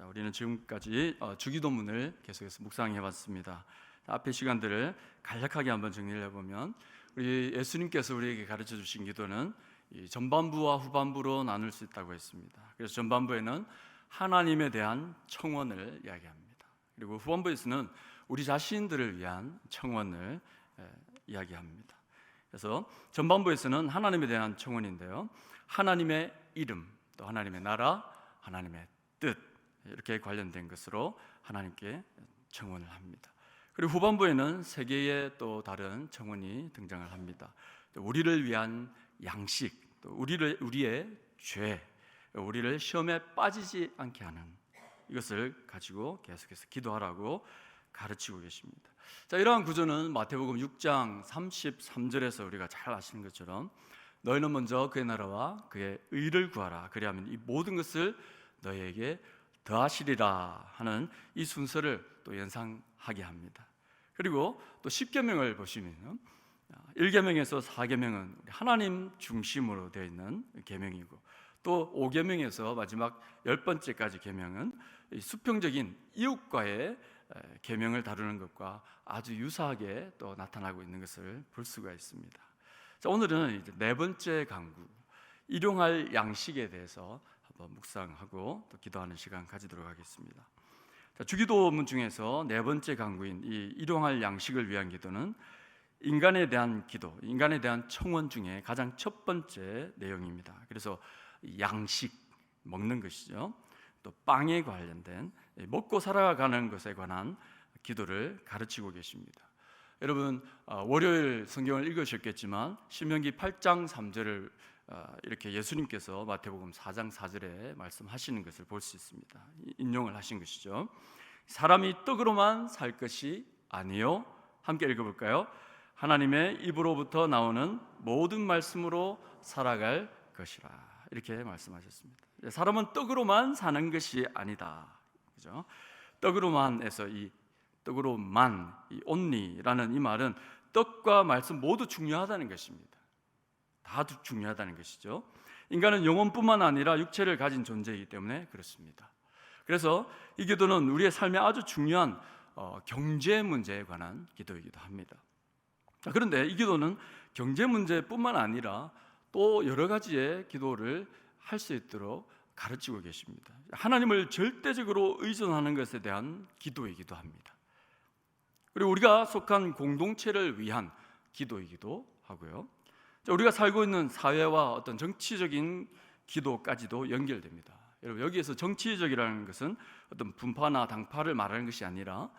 우리는 지금까지 주기도문을 계속해서 묵상해봤습니다. 앞의 시간들을 간략하게 한번 정리를 해보면, 우리 예수님께서 우리에게 가르쳐 주신 기도는 이 전반부와 후반부로 나눌 수 있다고 했습니다. 그래서 전반부에는 하나님에 대한 청원을 이야기합니다. 그리고 후반부에서는 우리 자신들을 위한 청원을 이야기합니다. 그래서 전반부에서는 하나님에 대한 청원인데요, 하나님의 이름, 또 하나님의 나라, 하나님의 뜻, 이렇게 관련된 것으로 하나님께 청원을 합니다. 그리고 후반부에는 세 개의 또 다른 청원이 등장을 합니다. 또 우리를 위한 양식, 또 우리의 죄, 우리를 시험에 빠지지 않게 하는 이것을 가지고 계속해서 기도하라고 가르치고 계십니다. 자, 이러한 구조는 마태복음 6장 33절에서 우리가 잘 아시는 것처럼 너희는 먼저 그의 나라와 그의 의를 구하라, 그리하면 이 모든 것을 너희에게 더하시리라 하는 이 순서를 또 연상하게 합니다. 그리고 또 10계명을 보시면 1계명에서 4계명은 하나님 중심으로 되어 있는 계명이고, 또 5계명에서 마지막 10번째까지 계명은 수평적인 이웃과의 계명을 다루는 것과 아주 유사하게 또 나타나고 있는 것을 볼 수가 있습니다. 자, 오늘은 이제 네 번째 강구, 일용할 양식에 대해서 한번 묵상하고 또 기도하는 시간 가지도록 하겠습니다. 자, 주기도문 중에서 네 번째 강구인 이 일용할 양식을 위한 기도는 인간에 대한 기도, 인간에 대한 청원 중에 가장 첫 번째 내용입니다. 그래서 양식, 먹는 것이죠. 또 빵에 관련된 먹고 살아가는 것에 관한 기도를 가르치고 계십니다. 여러분, 월요일 성경을 읽으셨겠지만 신명기 8장 3절을 이렇게 예수님께서 마태복음 4장 4절에 말씀하시는 것을 볼 수 있습니다. 인용을 하신 것이죠. 사람이 떡으로만 살 것이 아니요, 함께 읽어볼까요? 하나님의 입으로부터 나오는 모든 말씀으로 살아갈 것이라, 이렇게 말씀하셨습니다. 사람은 떡으로만 사는 것이 아니다, 그죠? 떡으로만에서 이 떡으로만, 이 only라는 이 말은 떡과 말씀 모두 중요하다는 것입니다. 다 중요하다는 것이죠. 인간은 영혼뿐만 아니라 육체를 가진 존재이기 때문에 그렇습니다. 그래서 이 기도는 우리의 삶에 아주 중요한 경제 문제에 관한 기도이기도 합니다. 자, 그런데 이 기도는 경제 문제뿐만 아니라 또 여러 가지의 기도를 할 수 있도록 가르치고 계십니다. 하나님을 절대적으로 의존하는 것에 대한 기도이기도 합니다. 그리고 우리가 속한 공동체를 위한 기도이기도 하고요. 우리가 살고 있는 사회와 어떤 정치적인 기도까지도 연결됩니다. 여러분, 여기에서 정치적이라는 것은 어떤 분파나 당파를 말하는 것이 아니라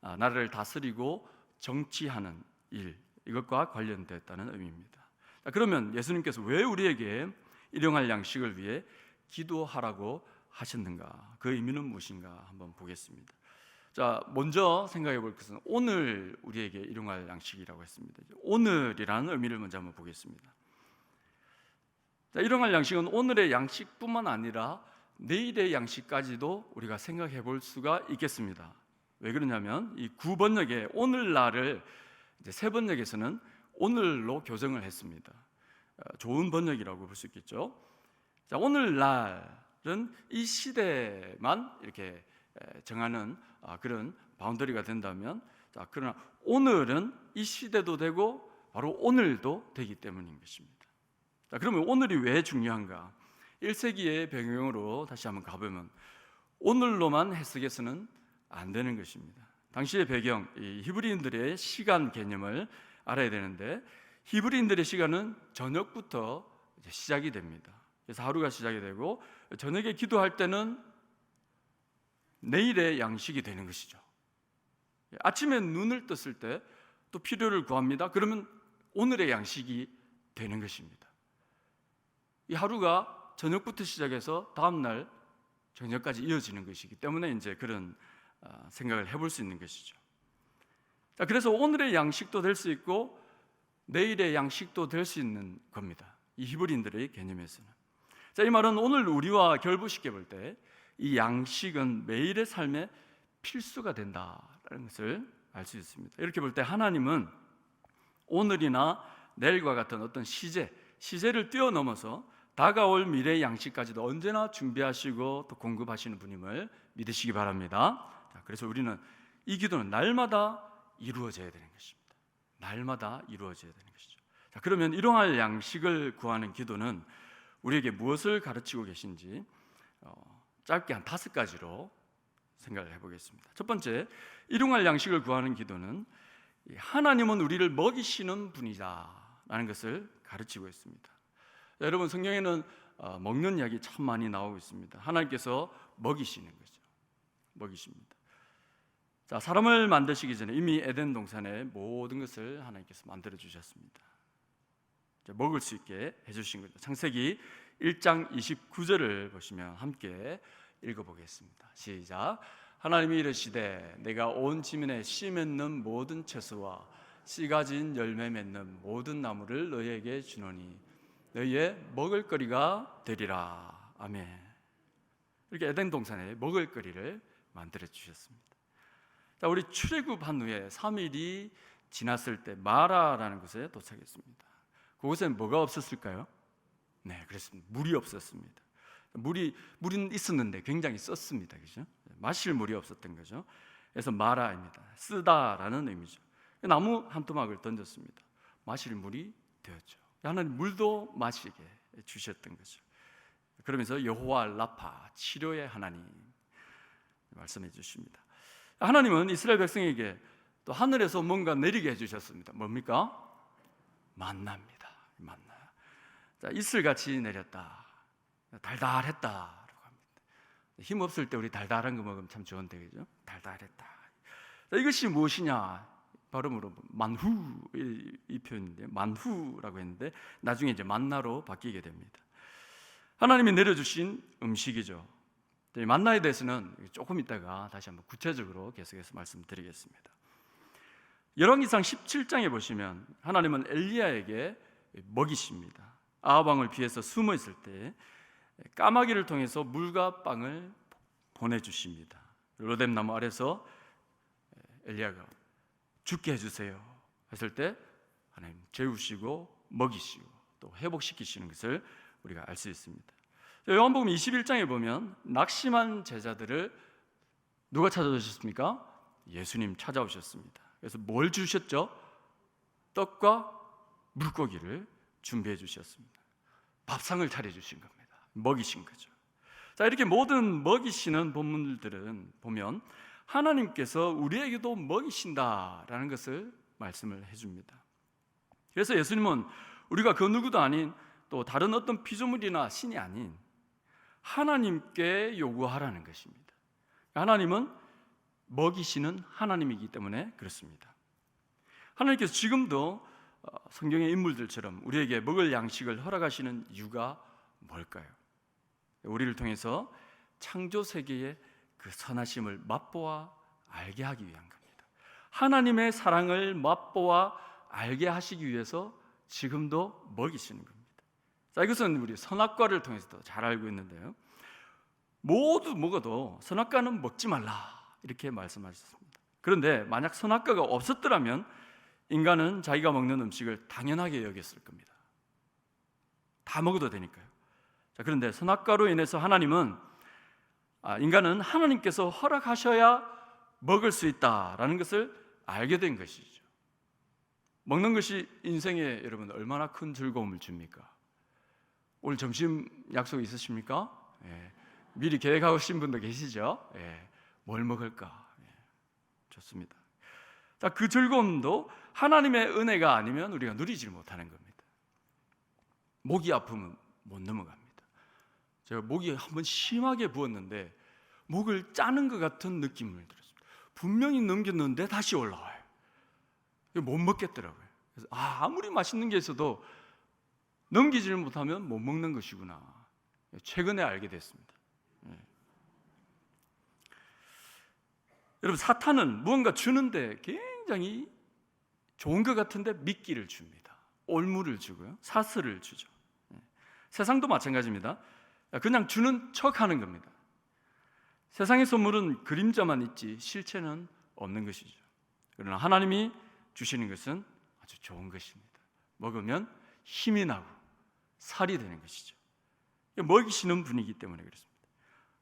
나라를 다스리고 정치하는 일, 이것과 관련됐다는 의미입니다. 그러면 예수님께서 왜 우리에게 일용할 양식을 위해 기도하라고 하셨는가? 그 의미는 무엇인가 한번 보겠습니다. 자, 먼저 생각해 볼 것은 오늘 우리에게 일용할 양식이라고 했습니다. 오늘이라는 의미를 먼저 한번 보겠습니다. 자, 일용할 양식은 오늘의 양식뿐만 아니라 내일의 양식까지도 우리가 생각해 볼 수가 있겠습니다. 왜 그러냐면 이 구번역의 오늘날을 이제 세 번역에서는 오늘로 교정을 했습니다. 좋은 번역이라고 볼 수 있겠죠. 자, 오늘날은 이 시대만 이렇게 정하는 그런 바운더리가 된다면, 자, 그러나 오늘은 이 시대도 되고 바로 오늘도 되기 때문인 것입니다. 자, 그러면 오늘이 왜 중요한가? 1세기의 배경으로 다시 한번 가보면 오늘로만 해석해서는 안 되는 것입니다. 당시의 배경, 이 히브리인들의 시간 개념을 알아야 되는데, 히브리인들의 시간은 저녁부터 이제 시작이 됩니다. 그래서 하루가 시작이 되고 저녁에 기도할 때는 내일의 양식이 되는 것이죠. 아침에 눈을 떴을 때 또 필요를 구합니다. 그러면 오늘의 양식이 되는 것입니다. 이 하루가 저녁부터 시작해서 다음날 저녁까지 이어지는 것이기 때문에 이제 그런 생각을 해볼 수 있는 것이죠. 자, 그래서 오늘의 양식도 될 수 있고 내일의 양식도 될 수 있는 겁니다. 이 히브리인들의 개념에서는. 자, 이 말은 오늘 우리와 결부시켜 볼 때 이 양식은 매일의 삶에 필수가 된다라는 것을 알 수 있습니다. 이렇게 볼 때 하나님은 오늘이나 내일과 같은 어떤 시제를 뛰어넘어서 다가올 미래의 양식까지도 언제나 준비하시고 또 공급하시는 분임을 믿으시기 바랍니다. 자, 그래서 우리는 이 기도는 날마다 이루어져야 되는 것입니다. 날마다 이루어져야 되는 것이죠. 자, 그러면 일용할 양식을 구하는 기도는 우리에게 무엇을 가르치고 계신지 짧게 한 5가지로 생각을 해보겠습니다. 첫 번째, 일용할 양식을 구하는 기도는 하나님은 우리를 먹이시는 분이다라는 것을 가르치고 있습니다. 여러분, 성경에는 먹는 이야기 참 많이 나오고 있습니다. 하나님께서 먹이시는 거죠. 먹이십니다. 자, 사람을 만드시기 전에 이미 에덴 동산에 모든 것을 하나님께서 만들어 주셨습니다. 먹을 수 있게 해주신 거죠. 창세기 1장 29절을 보시면 함께 읽어보겠습니다. 시작. 하나님이 이르시되 내가 온 지면에 씨 맺는 모든 채소와 씨 가진 열매 맺는 모든 나무를 너희에게 주노니 너희의 먹을거리가 되리라. 아멘. 이렇게 에덴 동산에 먹을거리를 만들어 주셨습니다. 자, 우리 출애굽한 후에 3일이 지났을 때 마라라는 곳에 도착했습니다. 그곳에 뭐가 없었을까요? 네, 그렇습니다. 물이 없었습니다. 물은 있었는데 굉장히 썼습니다. 그죠? 마실 물이 없었던 거죠. 그래서 마라입니다. 쓰다라는 의미죠. 나무 한 토막을 던졌습니다. 마실 물이 되었죠. 하나님 물도 마시게 주셨던 거죠. 그러면서 여호와 라파, 치료의 하나님 말씀해 주십니다. 하나님은 이스라엘 백성에게 또 하늘에서 뭔가 내리게 해주셨습니다. 뭡니까? 만나입니다. 만나. 자, 이슬같이 내렸다. 달달했다라고 합니다. 힘 없을 때 우리 달달한 거 먹으면 참 좋은데, 그죠? 달달했다. 자, 이것이 무엇이냐? 발음으로 만후 이 표현인데 만후라고 했는데 나중에 이제 만나로 바뀌게 됩니다. 하나님이 내려주신 음식이죠. 만나에 대해서는 조금 이따가 다시 한번 구체적으로 계속해서 말씀드리겠습니다. 열왕기상 17장에 보시면 하나님은 엘리야에게 먹이십니다. 아합 왕을 피해서 숨어 있을 때 까마귀를 통해서 물과 빵을 보내주십니다. 로뎀 나무 아래서 엘리야가 죽게 해주세요 했을 때 하나님 재우시고 먹이시고 또 회복시키시는 것을 우리가 알 수 있습니다. 요한복음 21장에 보면 낙심한 제자들을 누가 찾아오셨습니까? 예수님 찾아오셨습니다. 그래서 뭘 주셨죠? 떡과 물고기를 준비해 주셨습니다. 밥상을 차려주신 겁니다. 먹이신 거죠. 자, 이렇게 모든 먹이시는 본문들은 보면 하나님께서 우리에게도 먹이신다라는 것을 말씀을 해줍니다. 그래서 예수님은 우리가 그 누구도 아닌 또 다른 어떤 피조물이나 신이 아닌 하나님께 요구하라는 것입니다. 하나님은 먹이시는 하나님이기 때문에 그렇습니다. 하나님께서 지금도 성경의 인물들처럼 우리에게 먹을 양식을 허락하시는 이유가 뭘까요? 우리를 통해서 창조 세계의 그 선하심을 맛보아 알게 하기 위한 겁니다. 하나님의 사랑을 맛보아 알게 하시기 위해서 지금도 먹이시는 겁니다. 자, 이것은 우리 선악과를 통해서도 잘 알고 있는데요. 모두 먹어도 선악과는 먹지 말라 이렇게 말씀하셨습니다. 그런데 만약 선악과가 없었더라면 인간은 자기가 먹는 음식을 당연하게 여겼을 겁니다. 다 먹어도 되니까요. 자, 그런데 선악과로 인해서 하나님은 인간은 하나님께서 허락하셔야 먹을 수 있다라는 것을 알게 된 것이죠. 먹는 것이 인생에 여러분 얼마나 큰 즐거움을 줍니까? 오늘 점심 약속 있으십니까? 예. 미리 계획하신 분도 계시죠? 예. 뭘 먹을까? 예. 좋습니다. 자, 그 즐거움도 하나님의 은혜가 아니면 우리가 누리지 못하는 겁니다. 목이 아프면 못 넘어갑니다. 제가 목이 한번 심하게 부었는데 목을 짜는 것 같은 느낌을 들었습니다. 분명히 넘겼는데 다시 올라와요. 못 먹겠더라고요. 그래서 아무리 맛있는 게 있어도 넘기지를 못하면 못 먹는 것이구나. 최근에 알게 됐습니다. 여러분, 사탄은 무언가 주는데 굉장히 좋은 것 같은데 미끼를 줍니다. 올무를 주고요, 사슬을 주죠. 세상도 마찬가지입니다. 그냥 주는 척하는 겁니다. 세상의 선물은 그림자만 있지 실체는 없는 것이죠. 그러나 하나님이 주시는 것은 아주 좋은 것입니다. 먹으면 힘이 나고 살이 되는 것이죠. 먹이시는 분이기 때문에 그렇습니다.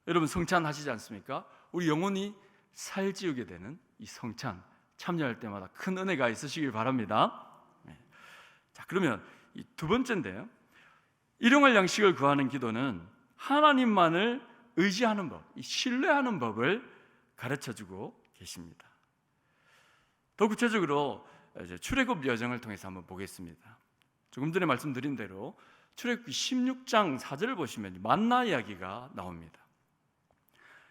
여러분 성찬하시지 않습니까? 우리 영혼이 살찌우게 되는 이 성찬 참여할 때마다 큰 은혜가 있으시길 바랍니다. 자, 그러면 이 두 번째인데요, 일용할 양식을 구하는 기도는 하나님만을 의지하는 법, 이 신뢰하는 법을 가르쳐주고 계십니다. 더 구체적으로 이제 출애굽 여정을 통해서 한번 보겠습니다. 조금 전에 말씀드린 대로 출애굽기 16장 4절을 보시면 만나 이야기가 나옵니다.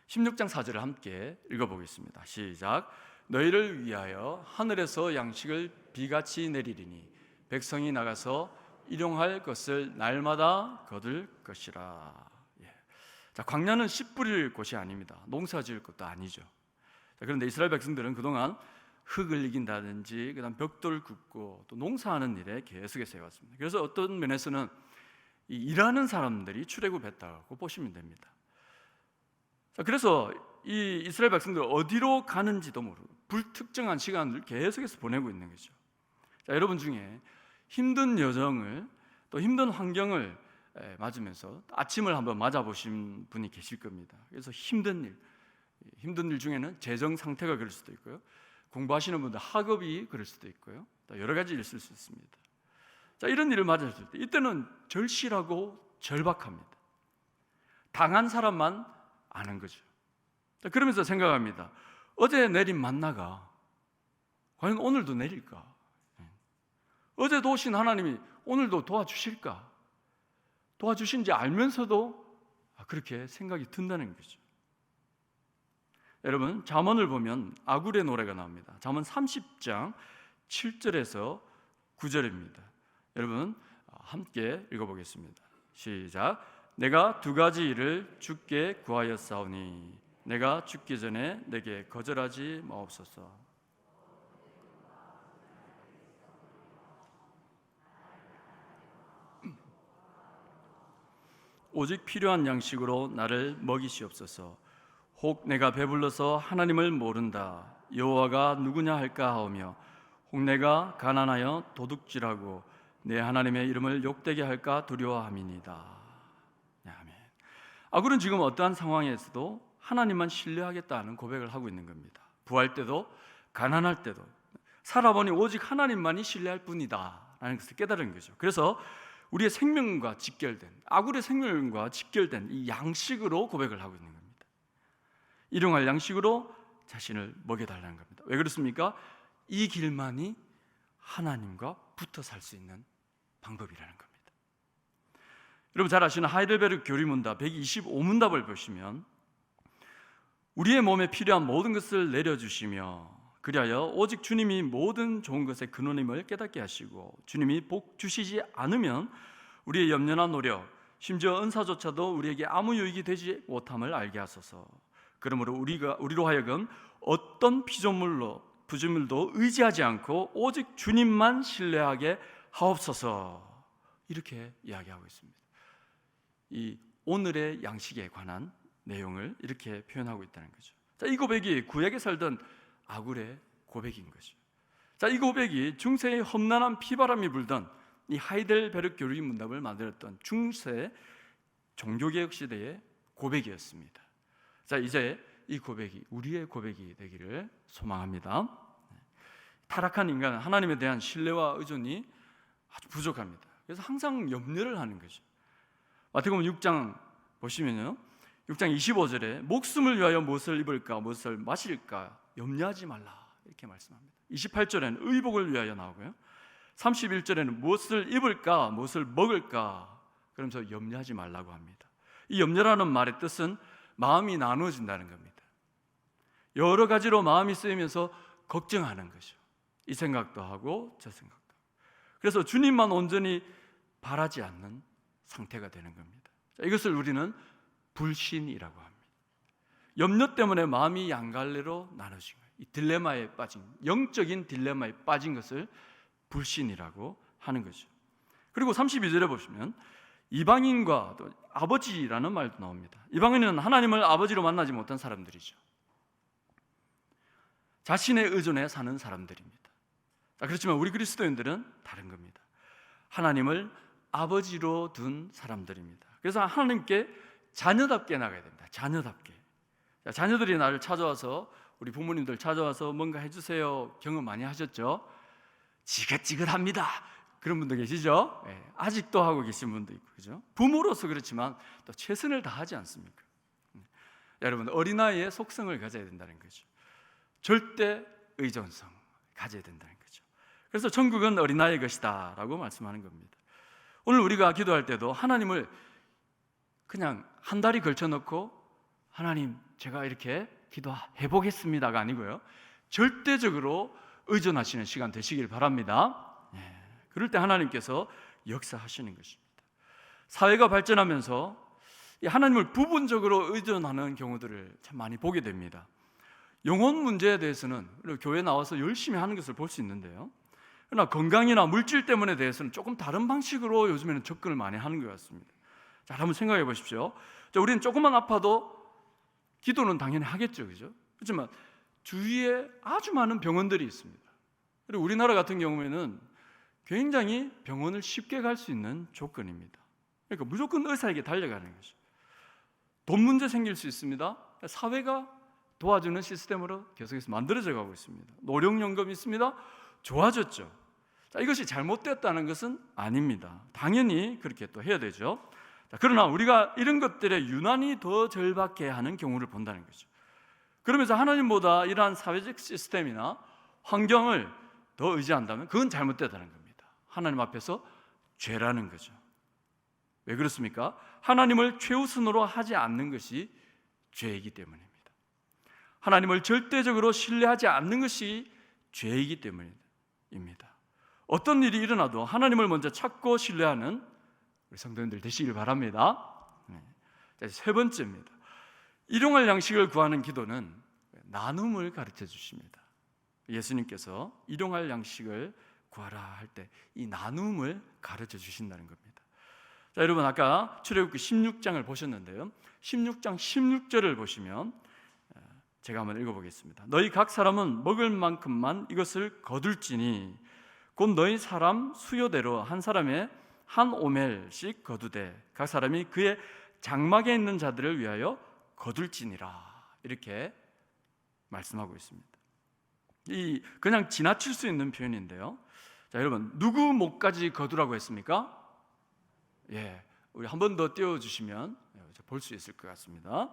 16장 4절을 함께 읽어보겠습니다. 시작. 너희를 위하여 하늘에서 양식을 비같이 내리리니 백성이 나가서 일용할 것을 날마다 거둘 것이라. 자, 광야는 씨 뿌릴 곳이 아닙니다. 농사 지을 것도 아니죠. 자, 그런데 이스라엘 백성들은 그동안 흙을 이긴다든지 그다음 벽돌 굽고 또 농사하는 일에 계속해서 해왔습니다. 그래서 어떤 면에서는 이 일하는 사람들이 출애굽했다고 보시면 됩니다. 자, 그래서 이 이스라엘 백성들 어디로 가는지도 모르고 불특정한 시간을 계속해서 보내고 있는 거죠. 자, 여러분 중에 힘든 여정을 또 힘든 환경을 맞으면서 아침을 한번 맞아보신 분이 계실 겁니다. 그래서 힘든 일 중에는 재정 상태가 그럴 수도 있고요, 공부하시는 분들 학업이 그럴 수도 있고요, 또 여러 가지 있을 수 있습니다. 자, 이런 일을 맞았을 때 이때는 절실하고 절박합니다. 당한 사람만 아는 거죠. 자, 그러면서 생각합니다. 어제 내린 만나가 과연 오늘도 내릴까? 어제도 오신 하나님이 오늘도 도와주실까? 도와주신지 알면서도 그렇게 생각이 든다는 거죠. 여러분, 잠언을 보면 아굴의 노래가 나옵니다. 잠언 30장 7절에서 9절입니다. 여러분 함께 읽어보겠습니다. 시작. 내가 두 가지 일을 주께 구하였사오니 내가 죽기 전에 내게 거절하지 마옵소서. 오직 필요한 양식으로 나를 먹이시옵소서. 혹 내가 배불러서 하나님을 모른다, 여호와가 누구냐 할까 하오며, 혹 내가 가난하여 도둑질하고 내 하나님의 이름을 욕되게 할까 두려워함이니이다. 아멘. 아굴은 지금 어떠한 상황에서도 하나님만 신뢰하겠다는 고백을 하고 있는 겁니다. 부할 때도 가난할 때도 살아보니 오직 하나님만이 신뢰할 뿐이다 라는 것을 깨달은 거죠. 그래서 우리의 생명과 직결된, 아굴의 생명과 직결된 이 양식으로 고백을 하고 있는 겁니다. 일용할 양식으로 자신을 먹여달라는 겁니다. 왜 그렇습니까? 이 길만이 하나님과 붙어 살 수 있는 방법이라는 겁니다. 여러분 잘 아시는 하이델베르크 교리문답 125문답을 보시면 우리의 몸에 필요한 모든 것을 내려주시며 그리하여 오직 주님이 모든 좋은 것의 근원임을 깨닫게 하시고 주님이 복 주시지 않으면 우리의 염려나 노력, 심지어 은사조차도 우리에게 아무 유익이 되지 못함을 알게 하소서. 그러므로 우리로 하여금 어떤 부조물도 의지하지 않고 오직 주님만 신뢰하게 하옵소서. 이렇게 이야기하고 있습니다. 이 오늘의 양식에 관한 내용을 이렇게 표현하고 있다는 거죠. 자, 이 고백이 구약에 살던 아굴의 고백인 거죠. 자, 이 고백이 중세의 험난한 피바람이 불던 이 하이델베르크 교리 문답을 만들었던 중세 종교개혁 시대의 고백이었습니다. 자, 이제 이 고백이 우리의 고백이 되기를 소망합니다. 타락한 인간은 하나님에 대한 신뢰와 의존이 아주 부족합니다. 그래서 항상 염려를 하는 거죠. 마태복음 6장 보시면요, 6장 25절에 목숨을 위하여 무엇을 입을까 무엇을 마실까 염려하지 말라 이렇게 말씀합니다. 28절에는 의복을 위하여 나오고요, 31절에는 무엇을 입을까 무엇을 먹을까 그러면서 염려하지 말라고 합니다. 이 염려라는 말의 뜻은 마음이 나누어진다는 겁니다. 여러 가지로 마음이 쓰이면서 걱정하는 거죠. 이 생각도 하고 저 생각도 하고. 그래서 주님만 온전히 바라지 않는 상태가 되는 겁니다. 자, 이것을 우리는 불신이라고 합니다. 염려 때문에 마음이 양갈래로 나눠진 거예요. 이 딜레마에 빠진, 영적인 딜레마에 빠진 것을 불신이라고 하는 거죠. 그리고 32절에 보시면 이방인과 또 아버지라는 말도 나옵니다. 이방인은 하나님을 아버지로 만나지 못한 사람들이죠. 자신의 의존에 사는 사람들입니다. 자, 그렇지만 우리 그리스도인들은 다른 겁니다. 하나님을 아버지로 둔 사람들입니다. 그래서 하나님께 자녀답게 나가야 됩니다. 자녀답게. 자녀들이 나를 찾아와서, 우리 부모님들 찾아와서 뭔가 해주세요 경험 많이 하셨죠? 지긋지긋합니다. 그런 분도 계시죠? 네, 아직도 하고 계신 분도 있고, 그죠? 부모로서 그렇지만 또 최선을 다하지 않습니까? 여러분, 어린아이의 속성을 가져야 된다는 거죠. 절대 의존성 가져야 된다는 거죠. 그래서 천국은 어린아이의 것이다 라고 말씀하는 겁니다. 오늘 우리가 기도할 때도 하나님을 그냥 한 다리 걸쳐놓고 하나님 제가 이렇게 기도해 보겠습니다가 아니고요, 절대적으로 의존하시는 시간 되시길 바랍니다. 그럴 때 하나님께서 역사하시는 것입니다. 사회가 발전하면서 하나님을 부분적으로 의존하는 경우들을 참 많이 보게 됩니다. 영혼 문제에 대해서는 교회 나와서 열심히 하는 것을 볼 수 있는데요, 그러나 건강이나 물질 때문에 대해서는 조금 다른 방식으로 요즘에는 접근을 많이 하는 것 같습니다. 자, 한번 생각해 보십시오. 우리는 조금만 아파도 기도는 당연히 하겠죠, 그죠? 그렇지만 주위에 아주 많은 병원들이 있습니다. 그리고 우리나라 같은 경우에는 굉장히 병원을 쉽게 갈 수 있는 조건입니다. 그러니까 무조건 의사에게 달려가는 거죠. 돈 문제 생길 수 있습니다. 사회가 도와주는 시스템으로 계속해서 만들어져 가고 있습니다. 노령연금 있습니다. 좋아졌죠. 자, 이것이 잘못됐다는 것은 아닙니다. 당연히 그렇게 또 해야 되죠. 자, 그러나 우리가 이런 것들에 유난히 더 절박해 하는 경우를 본다는 거죠. 그러면서 하나님보다 이러한 사회적 시스템이나 환경을 더 의지한다면 그건 잘못됐다는 겁니다. 하나님 앞에서 죄라는 거죠. 왜 그렇습니까? 하나님을 최우선으로 하지 않는 것이 죄이기 때문입니다. 하나님을 절대적으로 신뢰하지 않는 것이 죄이기 때문입니다. 어떤 일이 일어나도 하나님을 먼저 찾고 신뢰하는 우리 성도님들 되시길 바랍니다. 세 번째입니다. 일용할 양식을 구하는 기도는 나눔을 가르쳐 주십니다. 예수님께서 일용할 양식을 구하라 할 때 이 나눔을 가르쳐 주신다는 겁니다. 자, 여러분, 아까 출애굽기 16장을 보셨는데요, 16장 16절을 보시면 제가 한번 읽어보겠습니다. 너희 각 사람은 먹을 만큼만 이것을 거둘지니 곧 너희 사람 수요대로 한 사람에 한 오멜씩 거두되 각 사람이 그의 장막에 있는 자들을 위하여 거둘지니라, 이렇게 말씀하고 있습니다. 이 그냥 지나칠 수 있는 표현인데요, 자, 여러분, 누구 목까지 거두라고 했습니까? 우리 한 번 더 띄워주시면 볼 수 있을 것 같습니다.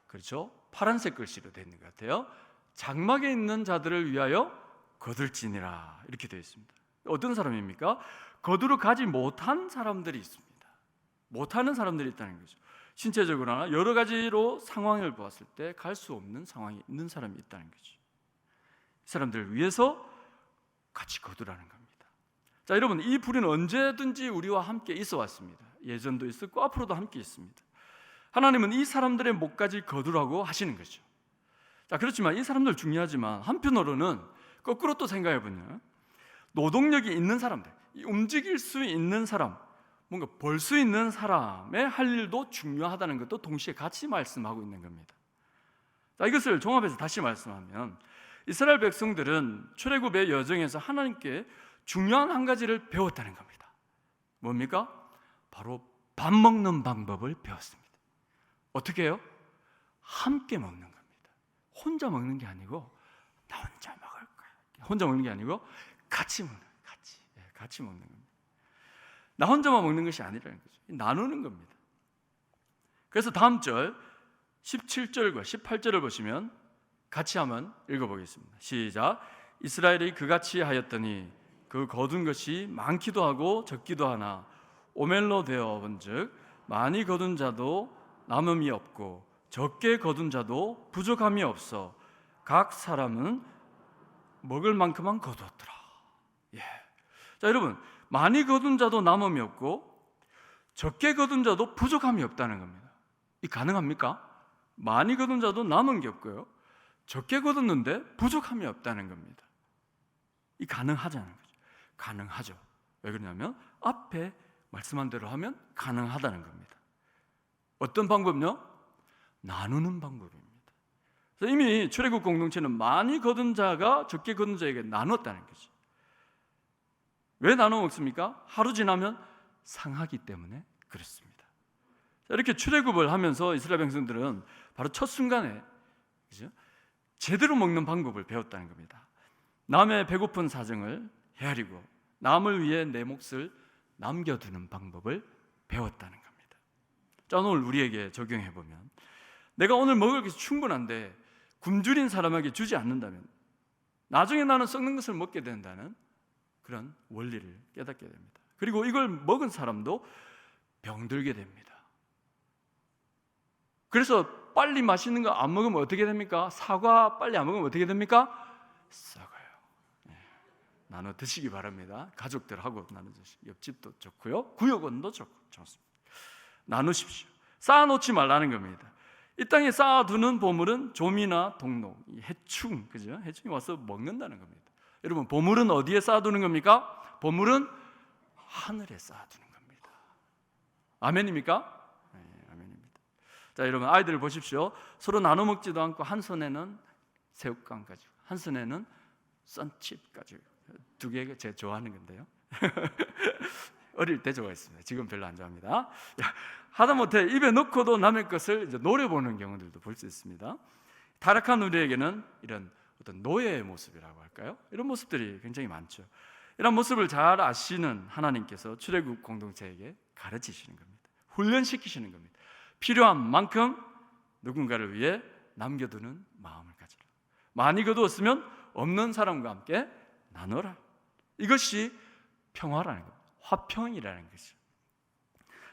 그렇죠? 파란색 글씨로 되어 있는 것 같아요. 장막에 있는 자들을 위하여 거둘지니라, 이렇게 되어 있습니다. 어떤 사람입니까? 거두러 가지 못한 사람들이 있습니다. 못하는 사람들이 있다는 거죠. 신체적으로나 여러 가지로 상황을 보았을 때 갈 수 없는 상황이 있는 사람이 있다는 거죠. 이 사람들을 위해서 같이 거두라는 겁니다. 자, 여러분, 이 불은 언제든지 우리와 함께 있어 왔습니다. 예전도 있었고 앞으로도 함께 있습니다. 하나님은 이 사람들의 목까지 거두라고 하시는 거죠. 자, 그렇지만 이 사람들 중요하지만 한편으로는 거꾸로 또 생각해 보면 노동력이 있는 사람들, 움직일 수 있는 사람, 뭔가 벌 수 있는 사람의 할 일도 중요하다는 것도 동시에 같이 말씀하고 있는 겁니다. 자, 이것을 종합해서 다시 말씀하면 이스라엘 백성들은 출애굽의 여정에서 하나님께 중요한 한 가지를 배웠다는 겁니다. 뭡니까? 바로 밥 먹는 방법을 배웠습니다. 어떻게 해요? 함께 먹는 겁니다. 혼자 먹는 게 아니고 나 혼자 먹을 거야. 혼자 먹는 게 아니고 같이 먹는 거예요. 같이 먹는 겁니다. 나 혼자만 먹는 것이 아니라는 거죠. 나누는 겁니다. 그래서 다음 절 17절과 18절을 보시면 같이 한번 읽어보겠습니다. 시작. 이스라엘이 그같이 하였더니 그 거둔 것이 많기도 하고 적기도 하나 오멜로 되어 본즉 많이 거둔 자도 남음이 없고 적게 거둔 자도 부족함이 없어 각 사람은 먹을 만큼만 거두었더라. 자, 여러분, 많이 거둔 자도 남음이 없고 적게 거둔 자도 부족함이 없다는 겁니다. 이 가능합니까? 많이 거둔 자도 남은 게 없고요, 적게 거뒀는데 부족함이 없다는 겁니다. 이 가능하잖아요. 가능하죠. 왜 그러냐면 앞에 말씀한 대로 하면 가능하다는 겁니다. 어떤 방법요? 나누는 방법입니다. 그래서 이미 출애굽 공동체는 많이 거둔 자가 적게 거둔 자에게 나눴다는 거죠. 왜 나눠 먹습니까? 하루 지나면 상하기 때문에 그렇습니다. 이렇게 출애굽을 하면서 이스라엘 백성들은 바로 첫 순간에, 그죠? 제대로 먹는 방법을 배웠다는 겁니다. 남의 배고픈 사정을 헤아리고 남을 위해 내 몫을 남겨두는 방법을 배웠다는 겁니다. 자, 오늘 우리에게 적용해 보면, 내가 오늘 먹을 것이 충분한데 굶주린 사람에게 주지 않는다면 나중에 나는 썩는 것을 먹게 된다는 그런 원리를 깨닫게 됩니다. 그리고 이걸 먹은 사람도 병들게 됩니다. 그래서 빨리 맛있는 거 안 먹으면 어떻게 됩니까? 사과 빨리 안 먹으면 어떻게 됩니까? 썩어요. 나눠 드시기 바랍니다. 가족들하고 나눠 드시고, 옆집도 좋고요, 구역원도 좋습니다. 나누십시오. 쌓아놓지 말라는 겁니다. 이 땅에 쌓아두는 보물은 조미나 동록, 해충, 그죠? 해충이 와서 먹는다는 겁니다. 여러분, 보물은 어디에 쌓아두는 겁니까? 보물은 하늘에 쌓아두는 겁니다. 아멘입니까? 네, 아멘입니다. 자, 여러분, 아이들을 보십시오. 서로 나눠 먹지도 않고 한 손에는 새우깡 가지고 한 손에는 썬칩 가지고, 두 개가 제가 좋아하는 건데요. 어릴 때 좋아했습니다. 지금 별로 안 좋아합니다. 하다못해 입에 넣고도 남의 것을 이제 노려보는 경우들도 볼 수 있습니다. 타락한 우리에게는 이런 어떤 노예의 모습이라고 할까요? 이런 모습들이 굉장히 많죠. 이런 모습을 잘 아시는 하나님께서 출애굽 공동체에게 가르치시는 겁니다. 훈련시키시는 겁니다. 필요한 만큼 누군가를 위해 남겨두는 마음을 가지라. 많이 거두었으면 없는 사람과 함께 나눠라. 이것이 평화라는 겁니다. 화평이라는 것이죠.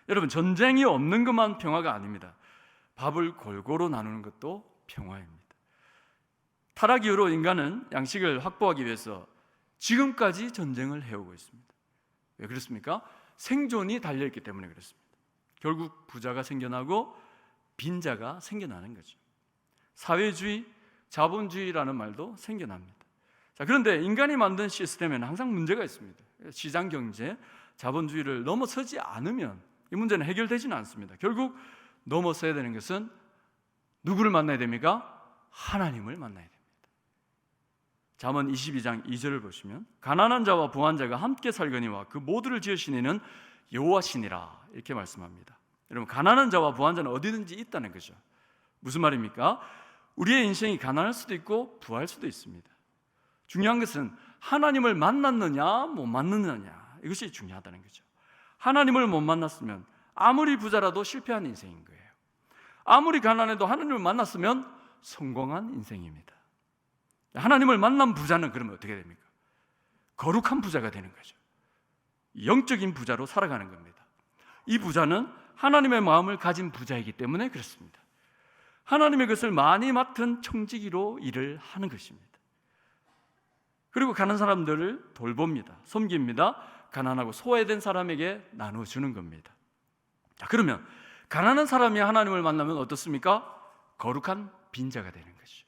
여러분, 전쟁이 없는 것만 평화가 아닙니다. 밥을 골고루 나누는 것도 평화입니다. 타락 이후로 인간은 양식을 확보하기 위해서 지금까지 전쟁을 해오고 있습니다. 왜 그렇습니까? 생존이 달려있기 때문에 그렇습니다. 결국 부자가 생겨나고 빈자가 생겨나는 거죠. 사회주의, 자본주의라는 말도 생겨납니다. 자, 그런데 인간이 만든 시스템에는 항상 문제가 있습니다. 시장 경제, 자본주의를 넘어서지 않으면 이 문제는 해결되지는 않습니다. 결국 넘어서야 되는 것은 누구를 만나야 됩니까? 하나님을 만나야 됩니다. 잠언 22장 2절을 보시면, 가난한 자와 부한 자가 함께 살거니와 그 모두를 지으신 이는 여호와시니라, 이렇게 말씀합니다. 여러분, 가난한 자와 부한 자는 어디든지 있다는 거죠. 무슨 말입니까? 우리의 인생이 가난할 수도 있고 부할 수도 있습니다. 중요한 것은 하나님을 만났느냐 못 만났느냐, 이것이 중요하다는 거죠. 하나님을 못 만났으면 아무리 부자라도 실패한 인생인 거예요. 아무리 가난해도 하나님을 만났으면 성공한 인생입니다. 하나님을 만난 부자는 그러면 어떻게 됩니까? 거룩한 부자가 되는 거죠. 영적인 부자로 살아가는 겁니다. 이 부자는 하나님의 마음을 가진 부자이기 때문에 그렇습니다. 하나님의 것을 많이 맡은 청지기로 일을 하는 것입니다. 그리고 가난한 사람들을 돌봅니다. 섬깁니다. 가난하고 소외된 사람에게 나눠주는 겁니다. 자, 그러면 가난한 사람이 하나님을 만나면 어떻습니까? 거룩한 빈자가 되는 것이죠.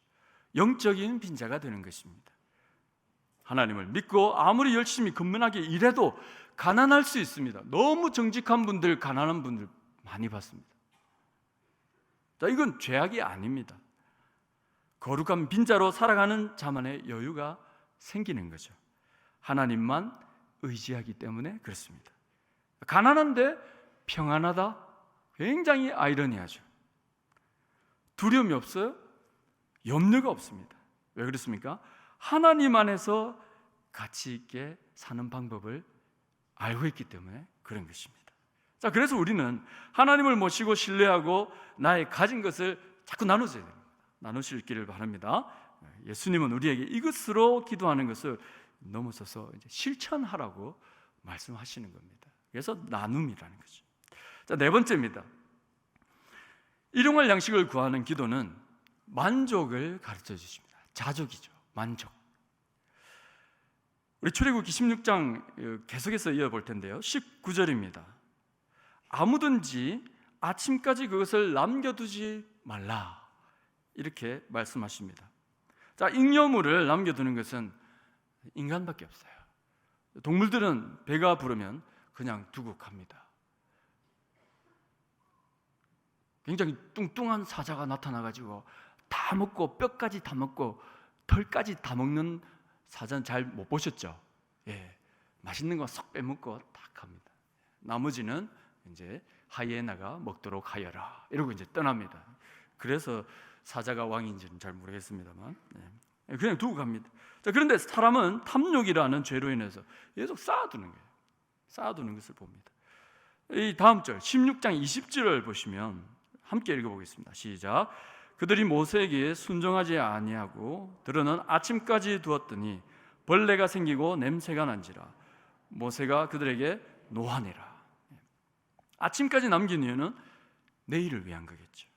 영적인 빈자가 되는 것입니다. 하나님을 믿고 아무리 열심히 근면하게 일해도 가난할 수 있습니다. 너무 정직한 분들, 가난한 분들 많이 봤습니다. 자, 이건 죄악이 아닙니다. 거룩한 빈자로 살아가는 자만의 여유가 생기는 거죠. 하나님만 의지하기 때문에 그렇습니다. 가난한데 평안하다? 굉장히 아이러니하죠. 두려움이 없어요? 염려가 없습니다. 왜 그렇습니까? 하나님 안에서 가치 있게 사는 방법을 알고 있기 때문에 그런 것입니다. 자, 그래서 우리는 하나님을 모시고 신뢰하고 나의 가진 것을 자꾸 나눠줘야 됩니다. 나누실 길을 바랍니다. 예수님은 우리에게 이것으로 기도하는 것을 넘어서서 이제 실천하라고 말씀하시는 겁니다. 그래서 나눔이라는 거죠. 자, 네 번째입니다. 일용할 양식을 구하는 기도는 만족을 가르쳐 주십니다. 자족이죠. 만족. 우리 출애굽기 16장 계속해서 이어볼 텐데요. 19절입니다. 아무든지 아침까지 그것을 남겨두지 말라, 이렇게 말씀하십니다. 자, 잉여물을 남겨두는 것은 인간밖에 없어요. 동물들은 배가 부르면 그냥 두고 갑니다. 굉장히 뚱뚱한 사자가 나타나가지고 다 먹고 뼈까지 다 먹고 털까지 다 먹는 사자는 잘 못 보셨죠? 예, 맛있는 거 쏙 빼먹고 딱 갑니다. 나머지는 이제 하이에나가 먹도록 하여라, 이러고 이제 떠납니다. 그래서 사자가 왕인지는 잘 모르겠습니다만 그냥 두고 갑니다. 자, 그런데 사람은 탐욕이라는 죄로 인해서 계속 쌓아두는 거예요. 쌓아두는 것을 봅니다. 이 다음 절 16장 20절을 보시면 함께 읽어보겠습니다. 시작. 그들이 모세에게 순종하지 아니하고 들어는 아침까지 두었더니 벌레가 생기고 냄새가 난지라 모세가 그들에게 노하니라. 아침까지 남긴 이유는 내일을 위한 거겠죠.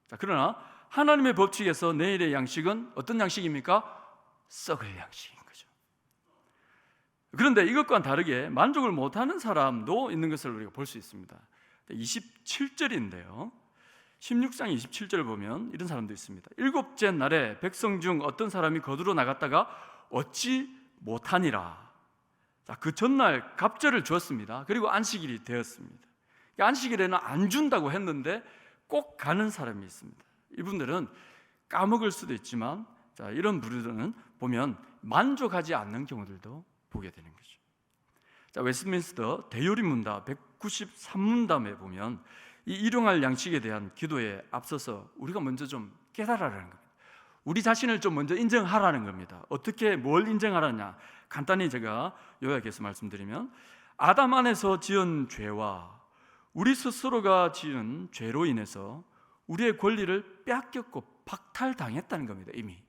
자, 그러나 하나님의 법칙에서 내일의 양식은 어떤 양식입니까? 썩을 양식인 거죠. 그런데 이것과는 다르게 만족을 못하는 사람도 있는 것을 우리가 볼 수 있습니다. 27절인데요 16장 27절을 보면 이런 사람도 있습니다. 일곱째 날에 백성 중 어떤 사람이 거두러 나갔다가 얻지 못하니라. 자, 그 전날 갑절을 주었습니다. 그리고 안식일이 되었습니다. 안식일에는 안 준다고 했는데 꼭 가는 사람이 있습니다. 이분들은 까먹을 수도 있지만, 자, 이런 부류들은 보면 만족하지 않는 경우들도 보게 되는 거죠. 자, 웨스트민스터 대요리 문답 193문답에 보면 이 일용할 양식에 대한 기도에 앞서서 우리가 먼저 좀 깨달아라는 겁니다. 우리 자신을 좀 먼저 인정하라는 겁니다. 어떻게 뭘 인정하라냐? 간단히 제가 요약해서 말씀드리면, 아담 안에서 지은 죄와 우리 스스로가 지은 죄로 인해서 우리의 권리를 빼앗겼고 박탈당했다는 겁니다. 이미.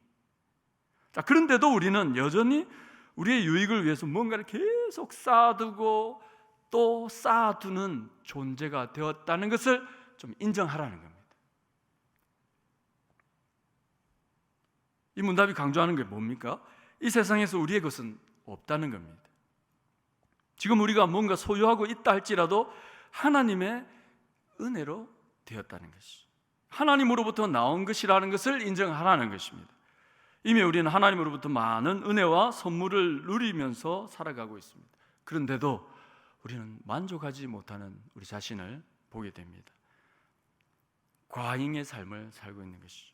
자, 그런데도 우리는 여전히 우리의 유익을 위해서 뭔가를 계속 쌓아두고 또 쌓아두는 존재가 되었다는 것을 좀 인정하라는 겁니다. 이 문답이 강조하는 게 뭡니까? 이 세상에서 우리의 것은 없다는 겁니다. 지금 우리가 뭔가 소유하고 있다 할지라도 하나님의 은혜로 되었다는 것이, 하나님으로부터 나온 것이라는 것을 인정하라는 것입니다. 이미 우리는 하나님으로부터 많은 은혜와 선물을 누리면서 살아가고 있습니다. 그런데도 우리는 만족하지 못하는 우리 자신을 보게 됩니다. 과잉의 삶을 살고 있는 것이죠.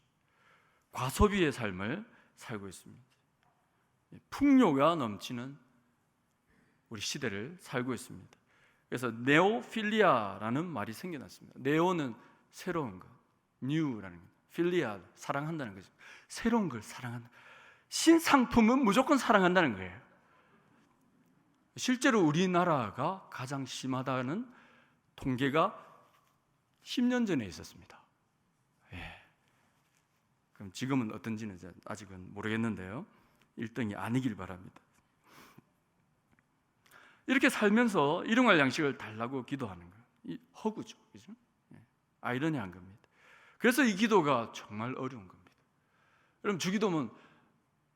과소비의 삶을 살고 있습니다. 풍요가 넘치는 우리 시대를 살고 있습니다. 그래서 네오필리아라는 말이 생겨났습니다. 네오는 새로운 것, 뉴라는 것, 필리아 사랑한다는 거죠. 새로운 걸 사랑한다. 신상품은 무조건 사랑한다는 거예요. 실제로 우리나라가 가장 심하다는 통계가 10년 전에 있었습니다. 예. 그럼 지금은 어떤지는 아직은 모르겠는데요, 1등이 아니길 바랍니다. 이렇게 살면서 일용할 양식을 달라고 기도하는 거예요. 이 허구죠, 그죠? 예. 아이러니한 겁니다. 그래서 이 기도가 정말 어려운 겁니다. 여러분, 주기도면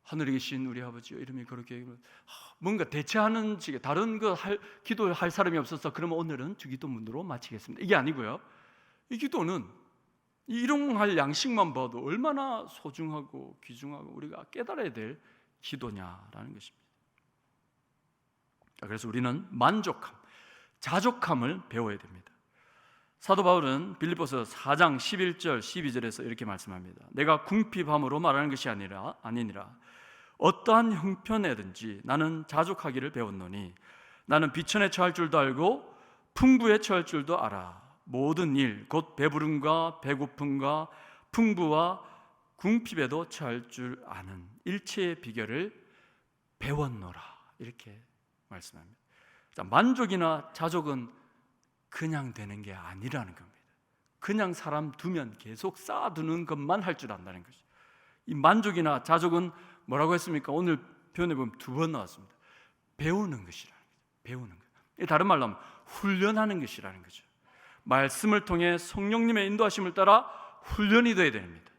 하늘에 계신 우리 아버지요 이름이 그렇게 뭔가 대체하는 식의 다른 거 기도할 사람이 없어서 그러면 오늘은 주기도문으로 마치겠습니다, 이게 아니고요. 이 기도는 이 일용할 양식만 봐도 얼마나 소중하고 귀중하고 우리가 깨달아야 될 기도냐라는 것입니다. 그래서 우리는 만족함, 자족함을 배워야 됩니다. 사도 바울은 빌립보서 4장 11절 12절에서 이렇게 말씀합니다. 내가 궁핍함으로 말하는 것이 아니니라 어떠한 형편에든지 나는 자족하기를 배웠노니 나는 비천에 처할 줄도 알고 풍부에 처할 줄도 알아. 모든 일 곧 배부름과 배고픔과 풍부와 궁핍에도 처할 줄 아는 일체의 비결을 배웠노라, 이렇게 말씀합니다. 자, 만족이나 자족은 그냥 되는 게 아니라는 겁니다. 그냥 사람 두면 계속 쌓아두는 것만 할 줄 안다는 것이죠. 이 만족이나 자족은 뭐라고 했습니까? 오늘 표현해 보면 2번 나왔습니다. 배우는 것이라는 거죠. 배우는 것. 다른 말로 하면 훈련하는 것이라는 거죠. 말씀을 통해 성령님의 인도하심을 따라 훈련이 되어야 됩니다.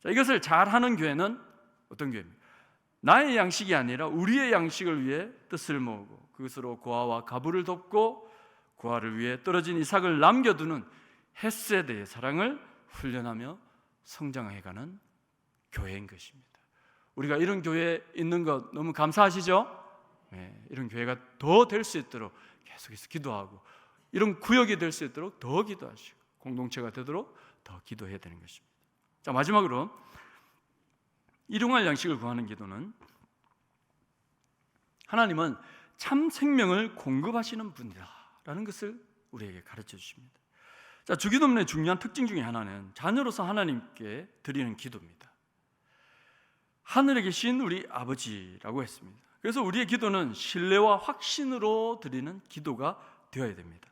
자, 이것을 잘하는 교회는 어떤 교회입니까? 나의 양식이 아니라 우리의 양식을 위해 뜻을 모으고 그것으로 고아와 가부를 돕고 고아를 위해 떨어진 이삭을 남겨두는 헤세드의 사랑을 훈련하며 성장해가는 교회인 것입니다. 우리가 이런 교회에 있는 것 너무 감사하시죠? 네, 이런 교회가 더 될 수 있도록 계속해서 기도하고 이런 구역이 될 수 있도록 더 기도하시고 공동체가 되도록 더 기도해야 되는 것입니다. 자, 마지막으로 일용할 양식을 구하는 기도는 하나님은 참 생명을 공급하시는 분이다라는 것을 우리에게 가르쳐 주십니다. 자, 주기도문의 중요한 특징 중에 하나는 자녀로서 하나님께 드리는 기도입니다. 하늘에 계신 우리 아버지라고 했습니다. 그래서 우리의 기도는 신뢰와 확신으로 드리는 기도가 되어야 됩니다.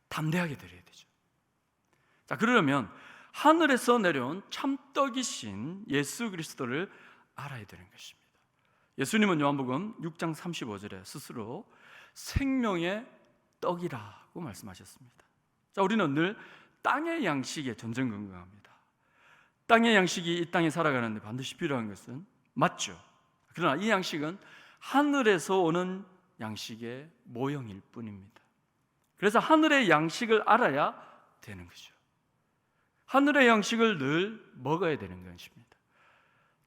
담대하게 드려야 되죠. 자, 그러려면 하늘에서 내려온 참떡이신 예수 그리스도를 알아야 되는 것입니다. 예수님은 요한복음 6장 35절에 스스로 생명의 떡이라고 말씀하셨습니다. 자, 우리는 늘 땅의 양식에 전전긍긍합니다. 땅의 양식이 이 땅에 살아가는데 반드시 필요한 것은 맞죠. 그러나 이 양식은 하늘에서 오는 양식의 모형일 뿐입니다. 그래서 하늘의 양식을 알아야 되는 거죠. 하늘의 양식을 늘 먹어야 되는 것입니다.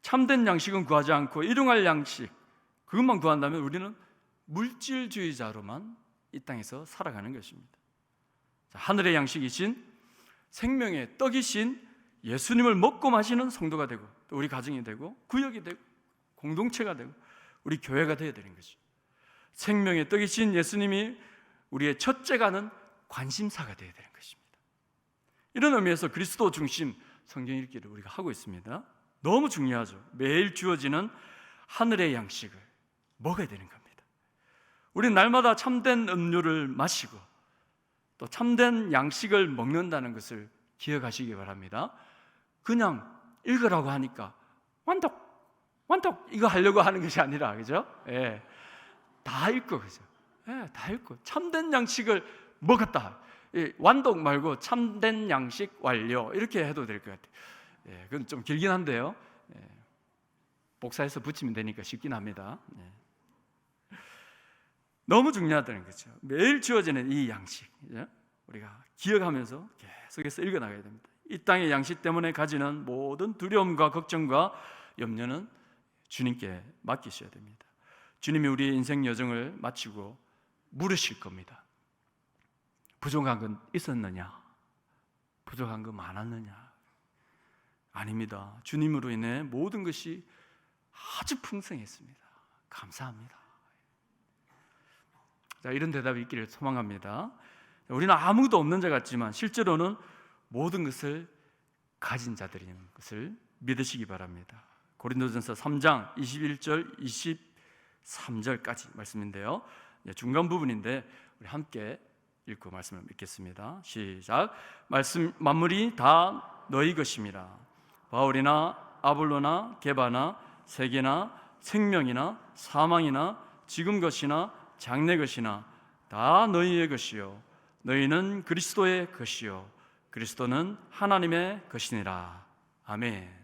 참된 양식은 구하지 않고 일용할 양식, 그것만 구한다면 우리는 물질주의자로만 이 땅에서 살아가는 것입니다. 하늘의 양식이신 생명의 떡이신 예수님을 먹고 마시는 성도가 되고, 또 우리 가정이 되고, 구역이 되고, 공동체가 되고, 우리 교회가 되어야 되는 거죠. 생명의 떡이신 예수님이 우리의 첫째가는 관심사가 되어야 되는 것입니다. 이런 의미에서 그리스도 중심 성경 읽기를 우리가 하고 있습니다. 너무 중요하죠. 매일 주어지는 하늘의 양식을 먹어야 되는 겁니다. 우리는 날마다 참된 음료를 마시고 또 참된 양식을 먹는다는 것을 기억하시기 바랍니다. 그냥 읽으라고 하니까 완독 이거 하려고 하는 것이 아니라, 그죠? 예, 다 읽고, 그죠? 예, 다 읽고 참된 양식을 먹었다. 예, 완독 말고 참된 양식 완료 이렇게 해도 될 것 같아요. 예, 그건 좀 길긴 한데요. 예, 복사해서 붙이면 되니까 쉽긴 합니다. 예. 너무 중요하다는 거죠. 매일 주어지는 이 양식, 예? 우리가 기억하면서 계속해서 읽어나가야 됩니다. 이 땅의 양식 때문에 가지는 모든 두려움과 걱정과 염려는 주님께 맡기셔야 됩니다. 주님이 우리의 인생 여정을 마치고 물으실 겁니다. 부족한 건 있었느냐? 부족한 건 많았느냐? 아닙니다. 주님으로 인해 모든 것이 아주 풍성했습니다. 감사합니다. 자, 이런 대답이 있기를 소망합니다. 우리는 아무것도 없는 자 같지만 실제로는 모든 것을 가진 자들인 것을 믿으시기 바랍니다. 고린도전서 3장 21절 23절까지 말씀인데요, 중간 부분인데 우리 함께 읽고 말씀을 믿겠습니다. 시작. 말씀 만물이 다 너희 것임이라. 바울이나 아볼로나 게바나 세계나 생명이나 사망이나 지금 것이나 장래 것이나 다 너희의 것이요 너희는 그리스도의 것이요 그리스도는 하나님의 것이니라. 아멘.